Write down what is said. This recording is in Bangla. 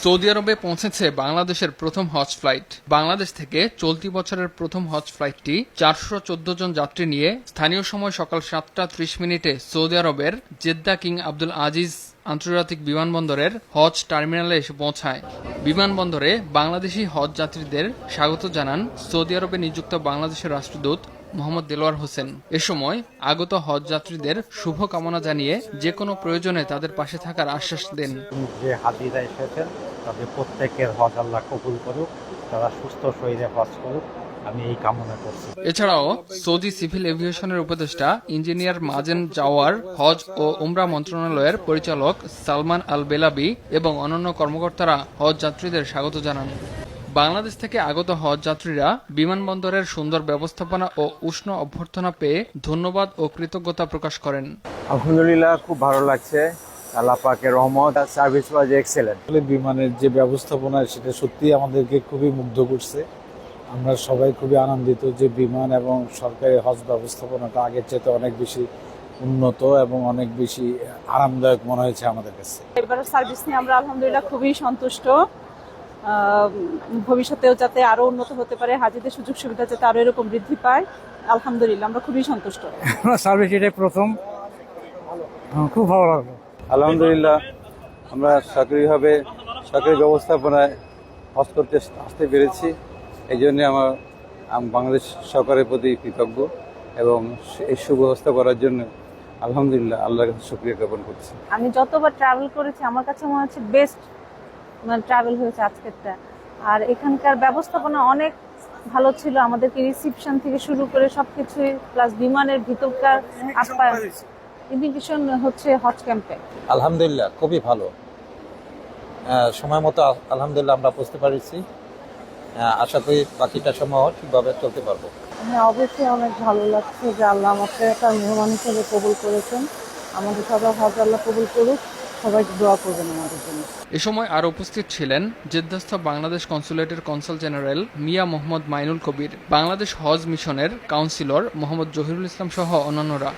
সৌদি আরবে পৌঁছেছে বাংলাদেশের প্রথম হজ ফ্লাইট। বাংলাদেশ থেকে চলতি বছরের প্রথম হজ ফ্লাইটটি 414 জন যাত্রী নিয়ে স্থানীয় সময় সকাল 7:30 সৌদি আরবের জেদ্দা কিং আব্দুল আজিজ আন্তর্জাতিক বিমানবন্দরের হজ টার্মিনালে এসে পৌঁছায়। বিমানবন্দরে বাংলাদেশি হজ যাত্রীদের স্বাগত জানান সৌদি আরবে নিযুক্ত বাংলাদেশের রাষ্ট্রদূত মোহাম্মদ দেলোয়ার হোসেন। এ সময় আগত হজ যাত্রীদের শুভ কামনা জানিয়ে যে কোনো প্রয়োজনে তাদের পাশে থাকার আশ্বাস দেন। যে হাজিরা এসেছেন তাদের প্রত্যেকের হজ আল্লাহ কবুল করুক, তারা সুস্থ শরীরে হজ করুক, আমি এই কামনা করছি। এছাড়াও সৌদি সিভিল এভিয়েশনের উপদেষ্টা ইঞ্জিনিয়ার মাজেন জাওয়ার, হজ ও উমরা মন্ত্রণালয়ের পরিচালক সালমান আল বেলাবি এবং অন্যান্য কর্মকর্তারা হজ যাত্রীদের স্বাগত জানান। বাংলাদেশ থেকে আগত হজ যাত্রীরা বিমানবন্দরের সুন্দর ব্যবস্থাপনা ও উষ্ণ অভ্যর্থনা পেয়ে ধন্যবাদ ও কৃতজ্ঞতা প্রকাশ করেন। আলহামদুলিল্লাহ, খুব ভালো লাগছে। আল্লাহ পাকের রহমত, সার্ভিস ওয়াজ এক্সেলেন্ট। বিমানের যে ব্যবস্থাপনা সেটা সত্যি আমাদেরকে খুবই মুগ্ধ করছে। আমরা সবাই খুবই আনন্দিত যে বিমান এবং সরকারি হজ ব্যবস্থাপনাটা আগের চাইতে অনেক বেশি উন্নত এবং অনেক বেশি আরামদায়ক মনে হয়েছে আমাদের কাছে। এবার সার্ভিস নিয়ে আমরা আলহামদুলিল্লাহ খুবই সন্তুষ্ট। ভবিষ্যতেও যাতে আরো উন্নত হতে পারে, হাজিদের সুযোগ সুবিধা যাতে আরো এরকম বৃদ্ধি পায়, আলহামদুলিল্লাহ আমরা খুবই সন্তুষ্ট। সার্ভিস এটাই প্রথম, খুব ভালো লাগলো। আলহামদুলিল্লাহ, আমরা সরকারি ব্যবস্থাপনায় হজ করতে আসতে পেরেছি। এই জন্য আমার বাংলাদেশ সরকারের প্রতি কৃতজ্ঞ এবং এই সুব্যবস্থা করার জন্য আলহামদুলিল্লাহ আল্লাহর কাছে শুকরিয়া জ্ঞাপন করছি। আমি যতবার ট্রাভেল করেছি আমার কাছে মনে হচ্ছে বেস্ট ট্রাভেল হয়েছে আজকেরটা। আর এখানকার ব্যবস্থাপনা অনেক ভালো ছিল, আমাদেরকে রিসিপশন থেকে শুরু করে সবকিছুই, প্লাস বিমানের ভিতরকার আপ্যায়ন, ইমিগ্রেশন হচ্ছে হজ ক্যাম্পে। আলহামদুলিল্লাহ খুবই ভালো, সময় মতো আলহামদুলিল্লাহ আমরা বুঝতে পারছি। আশা করি বাকিটা সময় ঠিকভাবে চলতে পারবো। হ্যাঁ, অবশ্যই অনেক ভালো লাগছে যে আল্লাহ আমাকে একটা মেহমান হিসেবে কবুল করেছেন। আমাদের সবার হজ আল্লাহ কবুল করুক, সবাই দোয়া করবেন আমাদের জন্য। এ সময় আরো উপস্থিত ছিলেন জেদ্দাস্থ বাংলাদেশ কনসুলেটের কনসাল জেনারেল মিয়া মোহাম্মদ মাইনুল কবির, বাংলাদেশ হজ মিশনের কাউন্সিলর মোহাম্মদ জহিরুল ইসলাম সহ অন্যান্যরা।